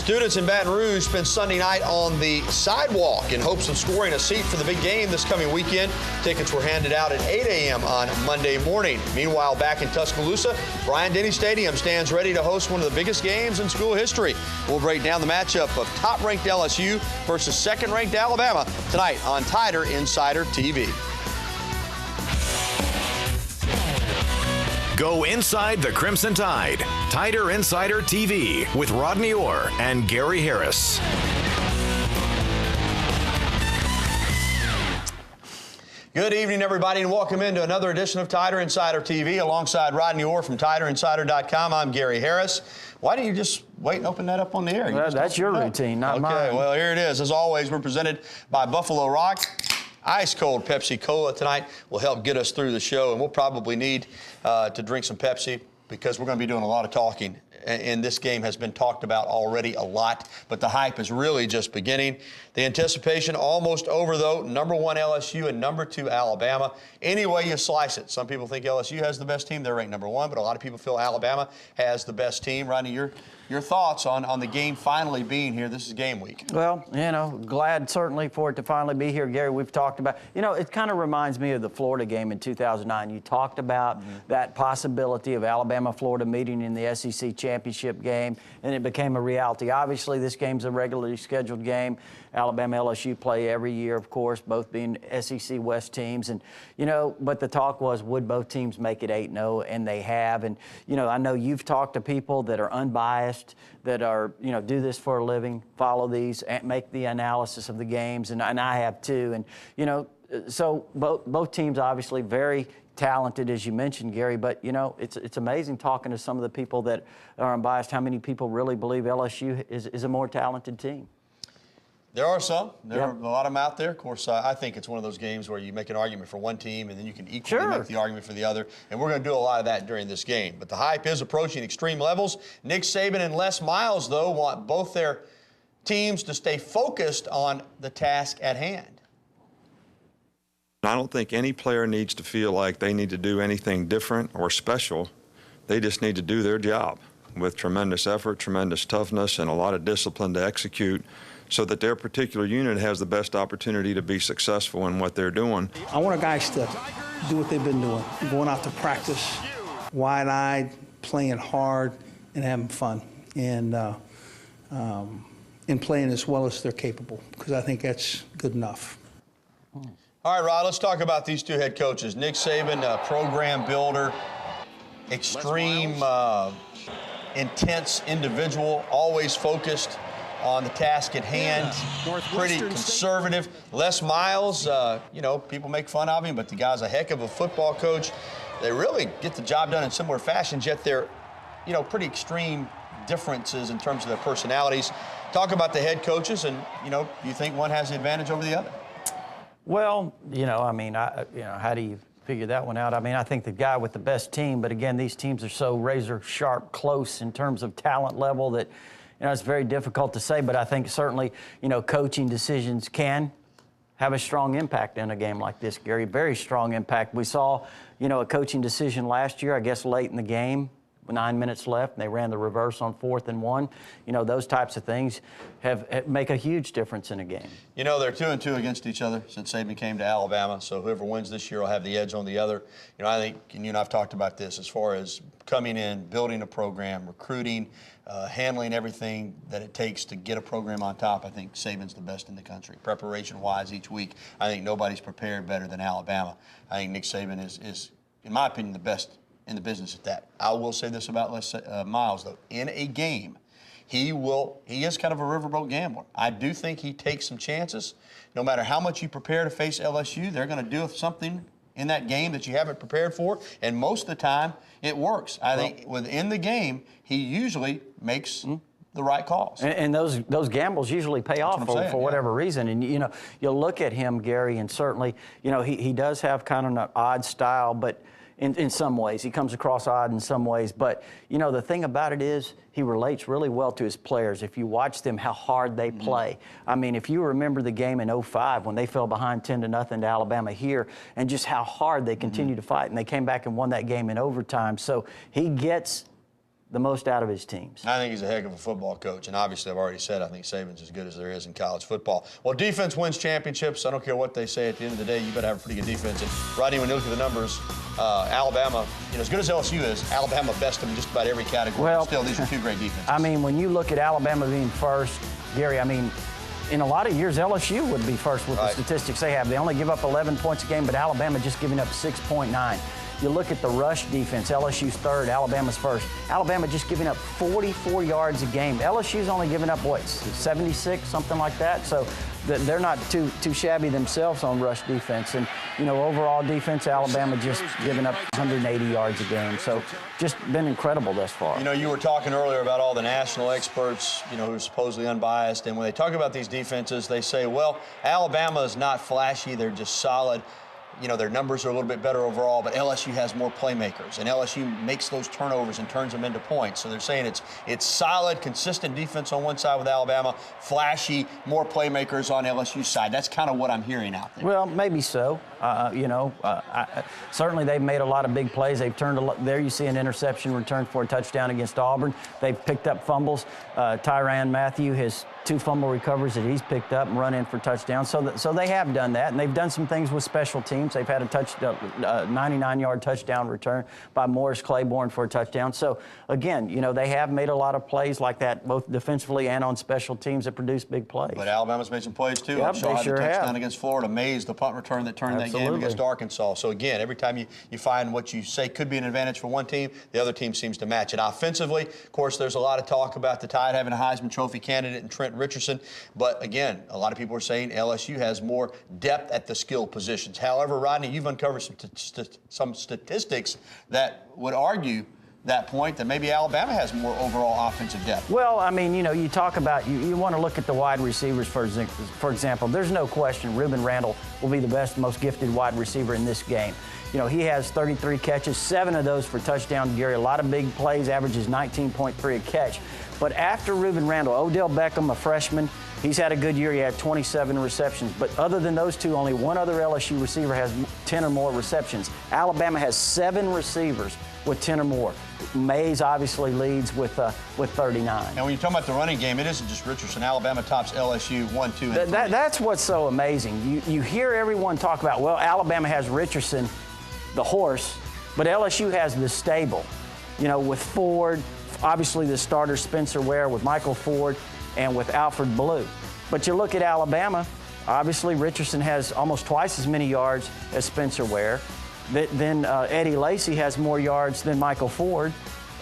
Students in Baton Rouge spent Sunday night on the sidewalk in hopes of scoring a seat for the big game this coming weekend. Tickets were handed out at 8 a.m. on Monday morning. Meanwhile, back in Tuscaloosa, Bryant-Denny Stadium stands ready to host one of the biggest games in school history. We'll break down the matchup of top-ranked LSU versus second-ranked Alabama tonight on Tider Insider TV. Go inside the Crimson Tide. Tider Insider TV with Rodney Orr and Gary Harris. Good evening, everybody, and welcome into another edition of Tider Insider TV. Alongside Rodney Orr from TiderInsider.com, I'm Gary Harris. Why don't you just wait and open that up on the air? Well, that's your routine, not mine. Okay, well, here it is. As always, we're presented by Buffalo Rock. Ice-cold Pepsi Cola tonight will help get us through the show, and we'll probably need to drink some Pepsi because we're going to be doing a lot of talking. And this game has been talked about already a lot, but the hype is really just beginning. The anticipation almost over, though. Number 1 LSU and number 2 Alabama. Any way you slice it. Some people think LSU has the best team. They're ranked number 1, but a lot of people feel Alabama has the best team. Rodney, your thoughts on the game finally being here. This is game week. Well, you know, glad certainly for it to finally be here, Gary. We've talked about, you know, it kind of reminds me of the Florida game in 2009. You talked about that possibility of Alabama-Florida meeting in the SEC championship game, and it became a reality. Obviously, this game's a regularly scheduled game. Alabama-LSU play every year, of course, both being SEC West teams. And, you know, but the talk was, would both teams make it 8-0? And they have. And, you know, I know you've talked to people that are unbiased, that are, you know, do this for a living, follow these, and make the analysis of the games. And I have too. And, you know, so both teams obviously very talented, as you mentioned, Gary, but, you know, it's amazing talking to some of the people that are unbiased, how many people really believe LSU is a more talented team. There are some. There are a lot of them out there. Of course, I think it's one of those games where you make an argument for one team and then you can equally make the argument for the other. And we're going to do a lot of that during this game. But the hype is approaching extreme levels. Nick Saban and Les Miles, though, want both their teams to stay focused on the task at hand. I don't think any player needs to feel like they need to do anything different or special. They just need to do their job with tremendous effort, tremendous toughness, and a lot of discipline to execute, so that their particular unit has the best opportunity to be successful in what they're doing. I want our guys to do what they've been doing, going out to practice, wide-eyed, playing hard, and having fun, and playing as well as they're capable, because I think that's good enough. All right, Rod, let's talk about these two head coaches. Nick Saban, a program builder, extreme, intense individual, always focused on the task at hand, pretty conservative. Les Miles, you know, people make fun of him, but the guy's a heck of a football coach. They really get the job done in similar fashions, yet they're, you know, pretty extreme differences in terms of their personalities. Talk about the head coaches, and, you know, do you think one has the advantage over the other? Well, you know, I mean, you know, how do you figure that one out? I mean, I think the guy with the best team, but again, these teams are so razor sharp close in terms of talent level that, you know, it's very difficult to say, but I think certainly, you know, coaching decisions can have a strong impact in a game like this, Gary. Very strong impact. We saw, you know, a coaching decision last year, I guess late in the game, 9 minutes left, and they ran the reverse on 4th and 1. You know, those types of things make a huge difference in a game. You know, they're 2-2 against each other since Saban came to Alabama, so whoever wins this year will have the edge on the other. You know, I think, and you and I have talked about this, as far as coming in, building a program, recruiting, handling everything that it takes to get a program on top. I think Saban's the best in the country. Preparation-wise each week, I think nobody's prepared better than Alabama. I think Nick Saban is in my opinion, the best in the business at that. I will say this about Les Miles, though. In a game, he is kind of a riverboat gambler. I do think he takes some chances. No matter how much you prepare to face LSU, they're going to do something in that game that you haven't prepared for, and most of the time, it works. I think within the game, he usually makes the right calls. And those gambles usually pay off for whatever reason. And, you know, you'll look at him, Gary, and certainly, you know, he does have kind of an odd style, but in some ways. He comes across odd in some ways. But, you know, the thing about it is he relates really well to his players. If you watch them, how hard they play. I mean, if you remember the game in 05 when they fell behind 10-0 to Alabama here, and just how hard they continue to fight. And they came back and won that game in overtime. So he gets the most out of his teams. I think he's a heck of a football coach, and obviously I've already said I think Saban's as good as there is in college football. Well, defense wins championships. I don't care what they say. At the end of the day, you better have a pretty good defense. And Rodney, when you look at the numbers, Alabama, as good as LSU is, Alabama best them in just about every category. Well, still, these are two great defenses. I mean, when you look at Alabama being first, Gary, I mean, in a lot of years, LSU would be first with the statistics they have. They only give up 11 points a game, but Alabama just giving up 6.9. You look at the rush defense, LSU's third, Alabama's first. Alabama just giving up 44 yards a game. LSU's only giving up, 76, something like that? So they're not too shabby themselves on rush defense. And, overall defense, Alabama just giving up 180 yards a game. So just been incredible thus far. You were talking earlier about all the national experts, who are supposedly unbiased. And when they talk about these defenses, they say, well, Alabama is not flashy. They're just solid. Their numbers are a little bit better overall, but LSU has more playmakers, and LSU makes those turnovers and turns them into points. So they're saying it's solid, consistent defense on one side with Alabama, flashy, more playmakers on LSU's side. That's kind of what I'm hearing out there. Well, maybe so. Certainly they've made a lot of big plays. They've turned there. You see an interception return for a touchdown against Auburn. They've picked up fumbles. Tyrann Mathieu has 2 fumble recoveries that he's picked up and run in for touchdowns. So they have done that, and they've done some things with special teams. They've had a 99-yard touchdown return by Morris Claiborne for a touchdown. So, again, they have made a lot of plays like that, both defensively and on special teams that produce big plays. But Alabama's made some plays, too. Yep, Shaw had sure the touchdown have. against Florida. Mays, the punt return that turned that game against Arkansas. So, again, every time you find what you say could be an advantage for one team, the other team seems to match it. Offensively, of course, there's a lot of talk about the Tide having a Heisman Trophy candidate in Trent Richardson. But, again, a lot of people are saying LSU has more depth at the skill positions. However, Rodney, you've uncovered some statistics that would argue that point that maybe Alabama has more overall offensive depth. Well, I mean, you talk about, you want to look at the wide receivers, for example. There's no question Ruben Randall will be the best, most gifted wide receiver in this game. He has 33 catches, 7 of those for touchdown, Gary. A lot of big plays, averages 19.3 a catch. But after Ruben Randall, Odell Beckham, a freshman, he's had a good year. He had 27 receptions. But other than those two, only one other LSU receiver has 10 or more receptions. Alabama has 7 receivers with 10 or more. Mays obviously leads with 39. And when you talk about the running game, it isn't just Richardson. Alabama tops LSU 1, 2, and 3. That's what's so amazing. You hear everyone talk about, well, Alabama has Richardson, the horse, but LSU has the stable. With Ford, obviously the starter Spencer Ware, with Michael Ford, and with Alfred Blue. But you look at Alabama, obviously Richardson has almost twice as many yards as Spencer Ware. Then Eddie Lacy has more yards than Michael Ford.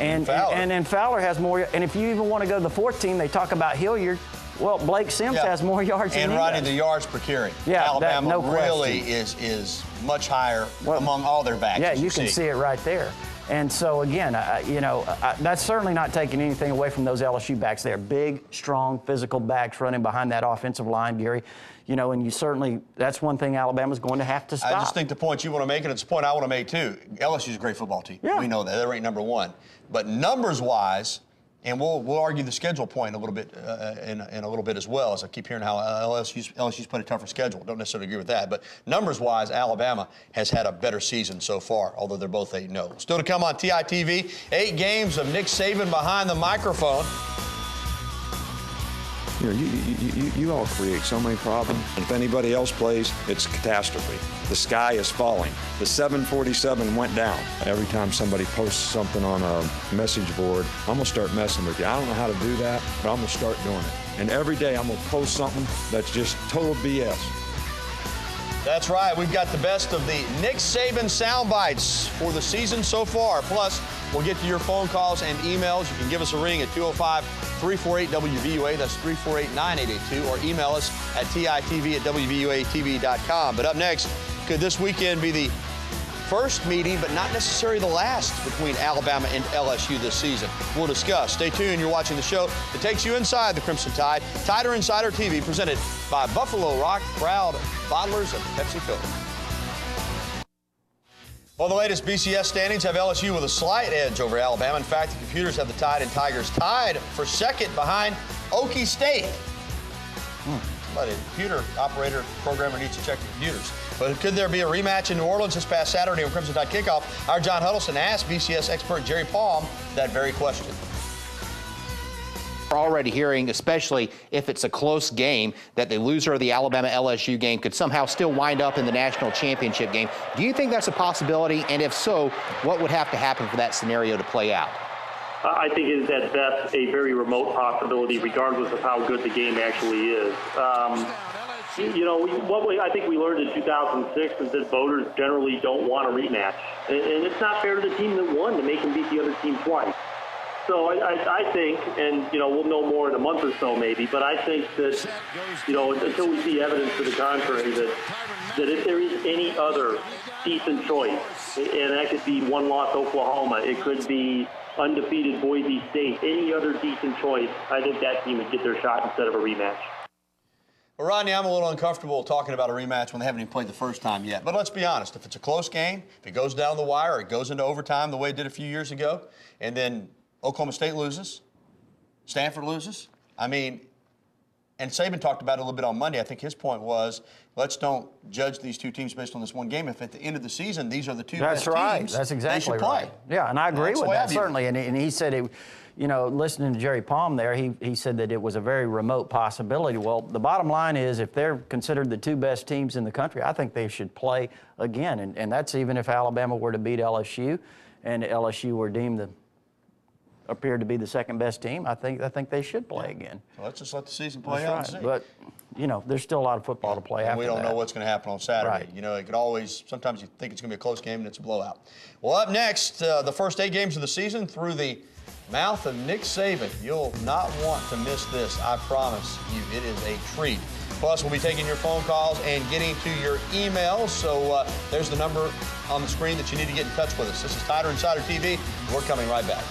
And Fowler has more. And if you even want to go to the 4th team, they talk about Hilliard. Well, Blake Sims has more yards than he Rodney, does. the yards per carry. Yeah, Alabama no really question. is much higher among all their backs. Yeah, you can see it right there. And so, again, that's certainly not taking anything away from those LSU backs. They're big, strong, physical backs running behind that offensive line, Gary. And you certainly, that's one thing Alabama's going to have to stop. I just think the point you want to make, and it's a point I want to make too, LSU's a great football team. Yeah. We know that. They're ranked number 1. But numbers-wise, and we'll argue the schedule point a little bit in a little bit as well, as I keep hearing how LSU's played a tougher schedule. Don't necessarily agree with that. But numbers-wise, Alabama has had a better season so far, although they're both 8-0. Still to come on TITV, 8 games of Nick Saban behind the microphone. You all create so many problems. If anybody else plays, it's a catastrophe. The sky is falling. The 747 went down. Every time somebody posts something on a message board, I'm going to start messing with you. I don't know how to do that, but I'm going to start doing it. And every day I'm going to post something that's just total BS. That's right. We've got the best of the Nick Saban sound bites for the season so far. Plus, we'll get to your phone calls and emails. You can give us a ring at 205-348-WVUA. That's 348-9882. Or email us at titv@wvuatv.com. But up next, could this weekend be the first meeting, but not necessarily the last, between Alabama and LSU this season? We'll discuss. Stay tuned. You're watching the show that takes you inside the Crimson Tide. Tider Insider TV, presented by Buffalo Rock, proud bottlers of Pepsi Cola. Well, the latest BCS standings have LSU with a slight edge over Alabama. In fact, the computers have the Tide and Tigers tied for second behind Okie State. Somebody, computer operator, programmer needs to check the computers. But could there be a rematch in New Orleans this past Saturday on Crimson Tide Kickoff? Our John Huddleston asked BCS expert Jerry Palm that very question. We're already hearing, especially if it's a close game, that the loser of the Alabama-LSU game could somehow still wind up in the national championship game. Do you think that's a possibility? And if so, what would have to happen for that scenario to play out? I think it is at best a very remote possibility, regardless of how good the game actually is. I think we learned in 2006 is that voters generally don't want a rematch. And it's not fair to the team that won to make them beat the other team twice. So I think, and, we'll know more in a month or so maybe, but I think that, until we see evidence to the contrary, that if there is any other decent choice, and that could be one-loss Oklahoma, it could be undefeated Boise State, any other decent choice, I think that team would get their shot instead of a rematch. Well, Rodney, I'm a little uncomfortable talking about a rematch when they haven't even played the first time yet. But let's be honest. If it's a close game, if it goes down the wire, or it goes into overtime the way it did a few years ago, and then Oklahoma State loses, Stanford loses, and Saban talked about it a little bit on Monday. I think his point was, let's don't judge these two teams based on this one game. If at the end of the season, these are the two best teams, That's exactly they should right. play. Yeah, and I agree with that, certainly. And And he said, listening to Jerry Palm there, he said that it was a very remote possibility. Well, the bottom line is, if they're considered the two best teams in the country, I think they should play again. And that's even if Alabama were to beat LSU and LSU were deemed appeared to be the second best team, I think they should play again. So let's just let the season play That's out right. and see. But, there's still a lot of football to play and after we don't that. know what's going to happen on Saturday. Right. It could always, sometimes you think it's going to be a close game and it's a blowout. Well, up next, the first 8 games of the season through the mouth of Nick Saban. You'll not want to miss this, I promise you. It is a treat. Plus, we'll be taking your phone calls and getting to your emails. So there's the number on the screen that you need to get in touch with us. This is Tider Insider TV. We're coming right back.